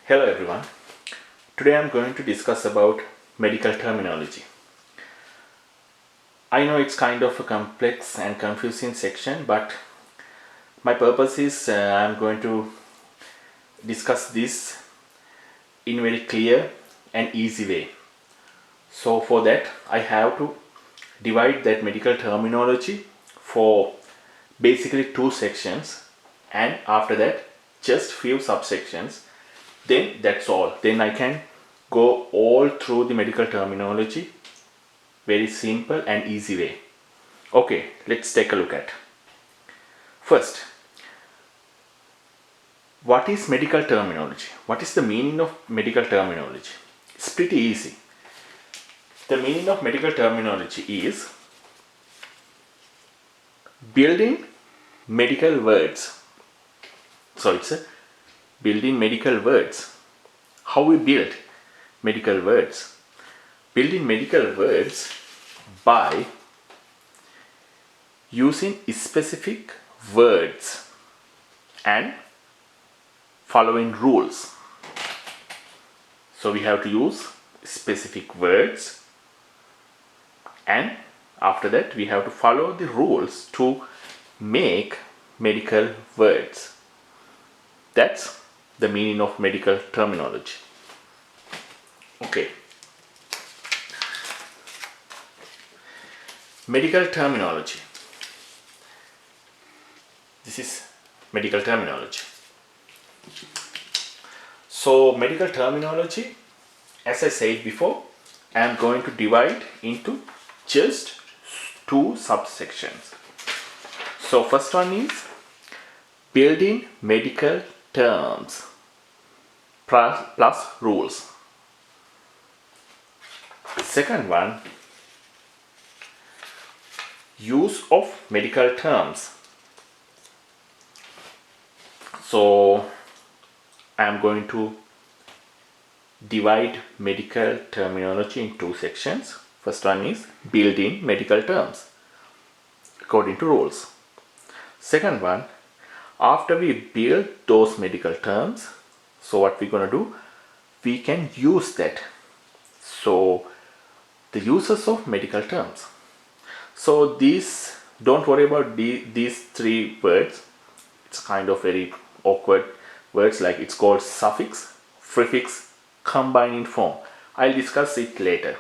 Hello everyone. Today I'm going to discuss about medical terminology. I know it's kind of a complex and confusing section, but my purpose is I'm going to discuss this in a very clear and easy way. So for that I have to divide that medical terminology for basically two sections, and after that just few subsections. Then that's all. Then I can go all through the medical terminology very simple and easy way. Okay, let's take a look at. First, what is medical terminology? What is the meaning of medical terminology? It's pretty easy. The meaning of medical terminology is building medical words. So it's a building medical words. How we build medical words? Building medical words by using specific words and following rules. So we have to use specific words, and after that we have to follow the rules to make medical words. That's the meaning of medical terminology. Okay. Medical terminology. This is medical terminology. So medical terminology, as I said before, I am going to divide into just two subsections. So first one is building medical terms plus rules. Second one, use of medical terms. So I am going to divide medical terminology in two sections. First one is building medical terms according to rules. Second one, after we build those medical terms, so what we're going to do, we can use that. So the uses of medical terms. So these, don't worry about these three words. It's kind of very awkward words, like it's called suffix, prefix, combined form. I'll discuss it later.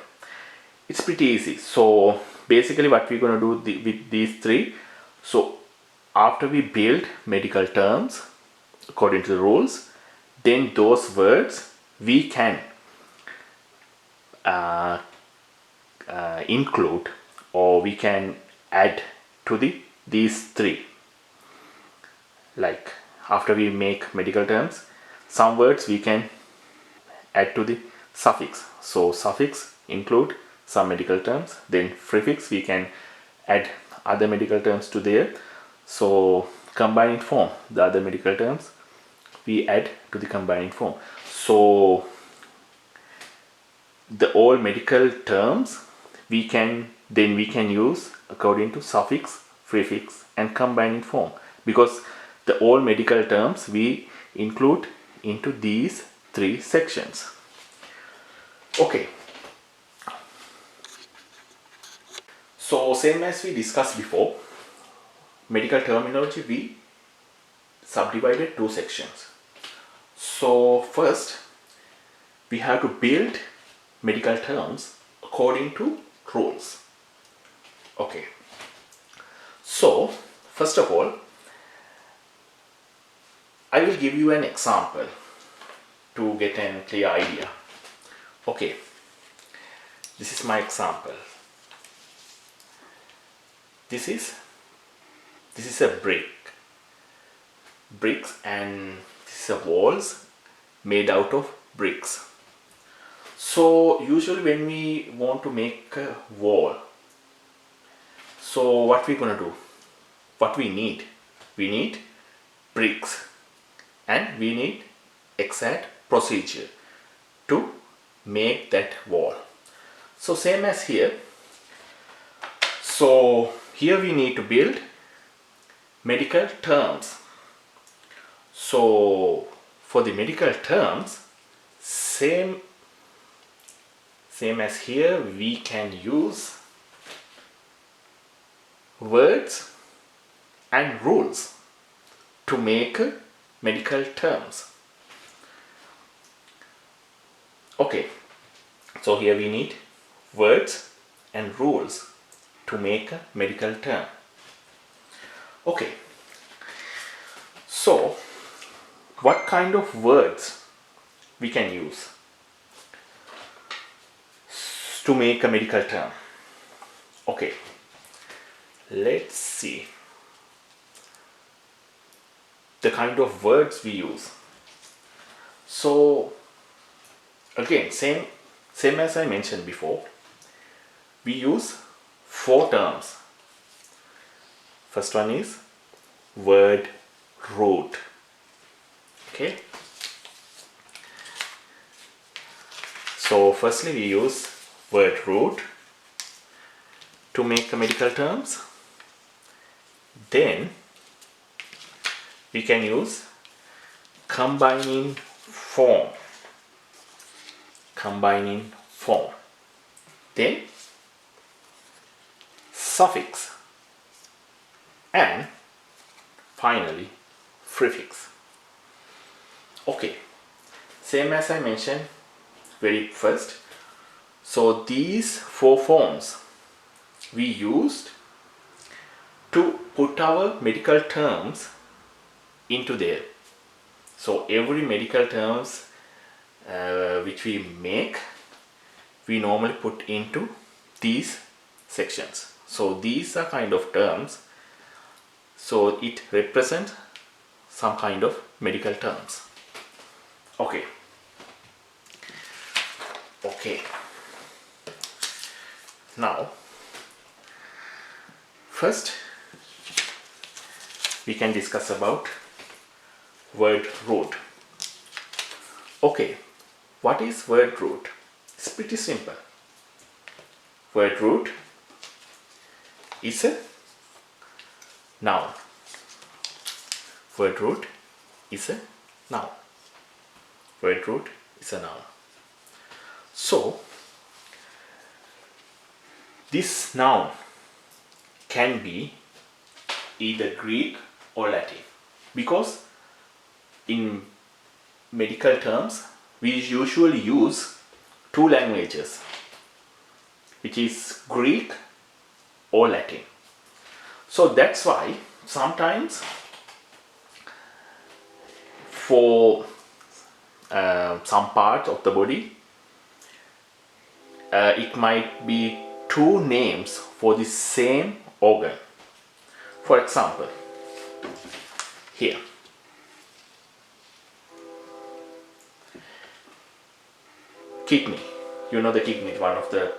It's pretty easy. So basically what we're going to do with these three, so after we build medical terms according to the rules, then those words we can include, or we can add to these three. Like after we make medical terms, some words we can add to the suffix. So suffix include some medical terms, then prefix we can add other medical terms to there. So combined form, the other medical terms we add to the combined form. So the all medical terms we can use according to suffix, prefix and combined form, because the all medical terms we include into these three sections. Okay. So same as we discussed before, medical terminology we subdivided two sections. So first we have to build medical terms according to rules. Okay. So first of all, I will give you an example to get a clear idea. Okay, this is my example. This is a bricks, and this is a walls made out of bricks. So usually when we want to make a wall, so what we're gonna do, what we need bricks, and we need exact procedure to make that wall. So same as here. So here we need to build medical terms. So for the medical terms Same as here, we can use words and rules to make medical terms. Okay, so here we need words and rules to make a medical term. Okay, so what kind of words we can use to make a medical term? Okay, let's see the kind of words we use. So again, same as I mentioned before, we use 4 terms. First one is word root. Okay, so firstly we use word root to make medical terms. Then we can use combining form. Then suffix, and finally prefix. Okay, same as I mentioned very first. So these 4 forms we used to put our medical terms into there. So every medical terms which we make, we normally put into these sections. So these are kind of terms, so it represents some kind of medical terms. Okay, now first we can discuss about word root. Okay, what is word root? It's pretty simple. Word root is a noun. Word root is a noun. Word root is a noun. So this noun can be either Greek or Latin, because in medical terms we usually use 2 languages, which is Greek or Latin. So that's why sometimes for some part of the body it might be 2 names for the same organ. For example, here kidney, you know the kidney is one of the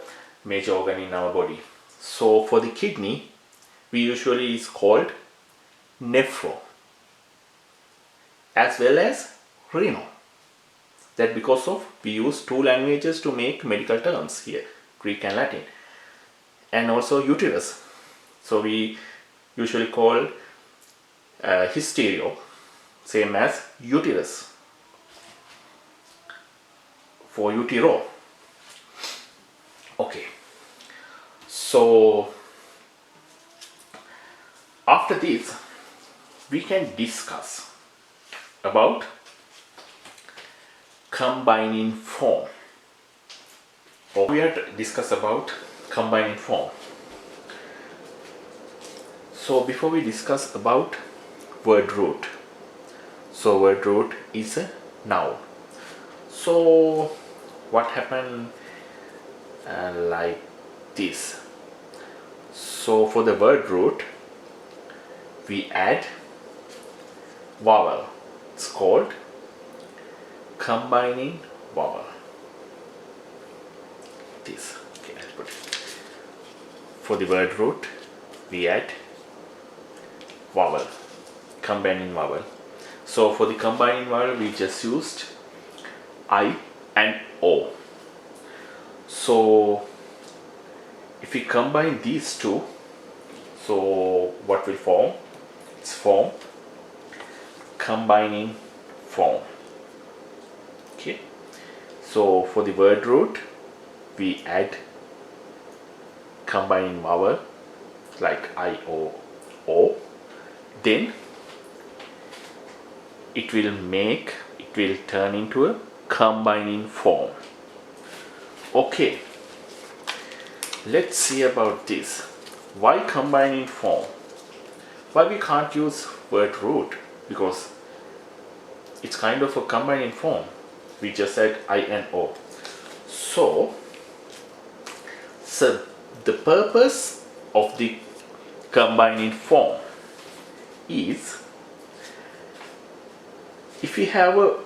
major organ in our body. So for the kidney we usually is called nephro, as well as renal. That because of we use 2 languages to make medical terms here, Greek and Latin. And also uterus, so we usually call hystereo, same as uterus for utero. Okay, so after this we can discuss about combining form. We have to discuss about combining form. So before we discuss about word root, so word root is a noun. So what happened like this? So for the word root we add vowel. It's called combining vowel. This. Okay, I'll put it. For the word root we add vowel, combining vowel. So for the combining vowel we just used I and O. So if we combine these 2, so what will form? It's form combining form. Okay, So for the word root, we add combining vowel like I, O. Then it will turn into a combining form. Okay, let's see about this. Why combining form? Why we can't use word root? Because it's kind of a combining form. We just said I and O. So the purpose of the combining form is, if we have a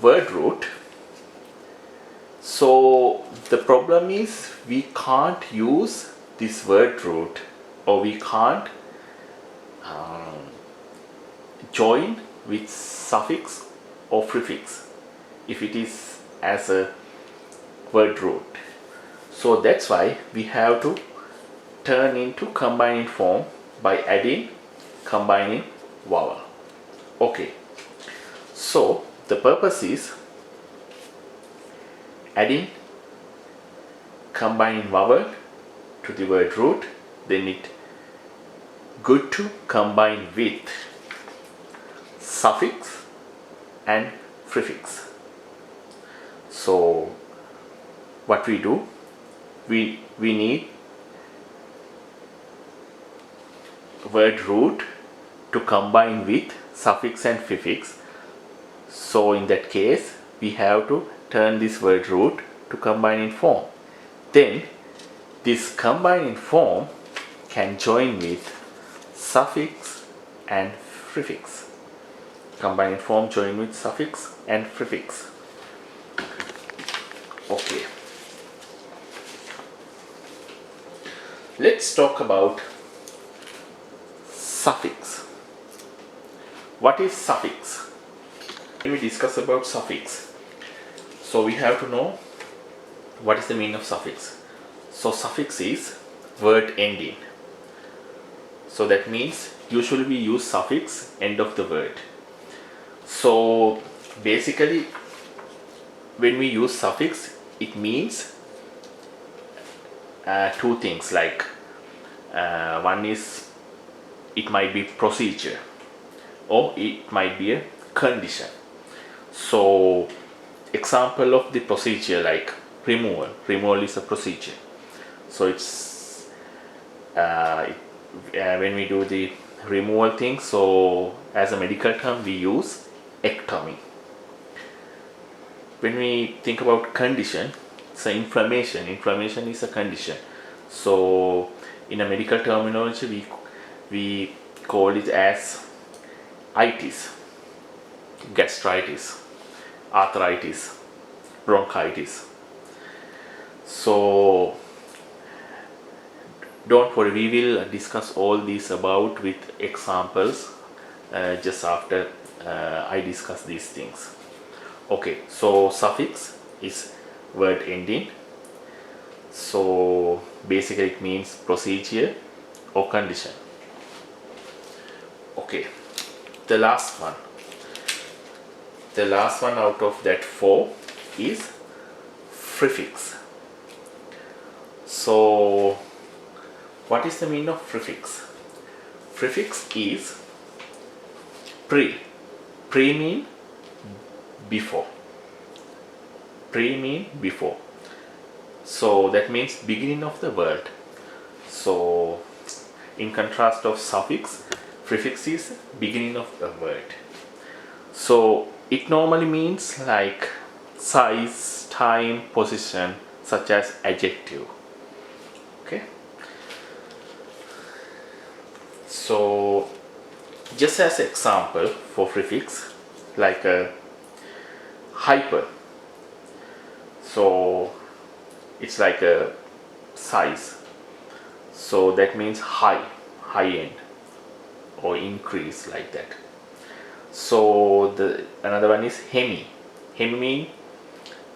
word root, so the problem is we can't use this word root, or we can't join with suffix or prefix if it is as a word root. So that's why we have to turn into combining form by adding combining vowel. Okay, so the purpose is adding combining vowel to the word root, then it good to combine with suffix and prefix. So what we do, we need word root to combine with suffix and prefix. So in that case we have to turn this word root to combining form. Then this combining form can join with suffix and prefix. Combining form join with suffix and prefix. Okay. Let's talk about suffix. What is suffix? When we discuss about suffix, so we have to know what is the meaning of suffix. So suffix is word ending. So that means usually we use suffix end of the word. So basically when we use suffix, it means two things, like one is it might be procedure or it might be a condition. So example of the procedure, like removal is a procedure. So it's when we do the removal thing, so as a medical term we use ectomy. When we think about condition, so inflammation is a condition. So in a medical terminology we call it as itis, gastritis, arthritis, bronchitis. So don't worry, we will discuss all these about with examples just after I discuss these things. Okay, so suffix is word ending. So basically it means procedure or condition. Okay, the last one out of that four is prefix. So what is the meaning of prefix? Prefix is pre mean before. So that means beginning of the word. So in contrast of suffix, prefix is beginning of a word. So it normally means like size, time, position, such as adjective. Okay, so just as example for prefix, like a hyper, so it's like a size, so that means high end or increase, like that. So the another one is hemi mean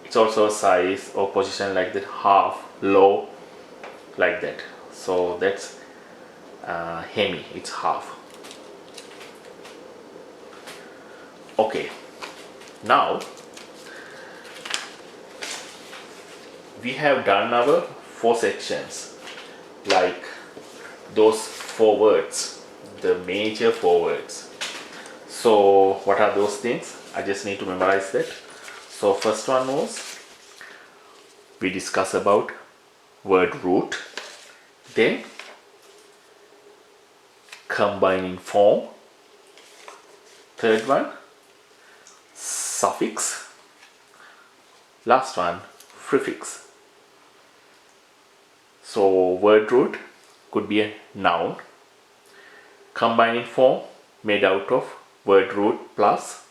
it's also a size or position, like that, half, low, like that. So that's hemi, it's half. Okay, now we have done our 4 sections, like those 4 words, the major 4 words. So what are those things? I just need to memorize that. So first one was, we discuss about word root, then combining form, third one suffix, last one prefix. So word root could be a noun, combining form made out of word root plus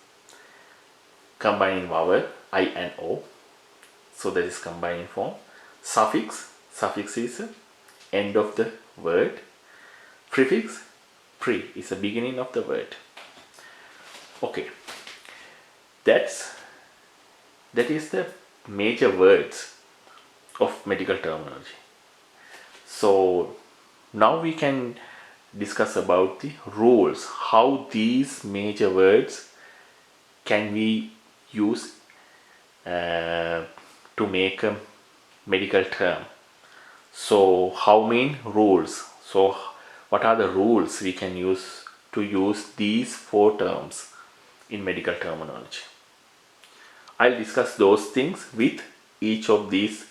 combining vowel I and O, so that is combining form. Suffix is end of the word. Prefix, pre is the beginning of the word. Okay, that is the major words of medical terminology. So now we can discuss about the rules, how these major words can we use to make a medical term. So how many rules? So what are the rules we can use to use these 4 terms in medical terminology? I'll discuss those things with each of these,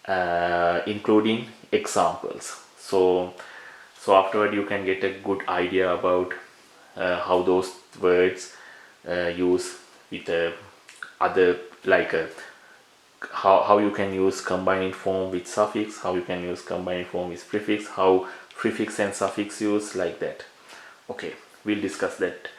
including examples. So afterward you can get a good idea about how those words use with other, like how you can use combining form with suffix, how you can use combining form with prefix, how prefix and suffix use, like that. Okay, we'll discuss that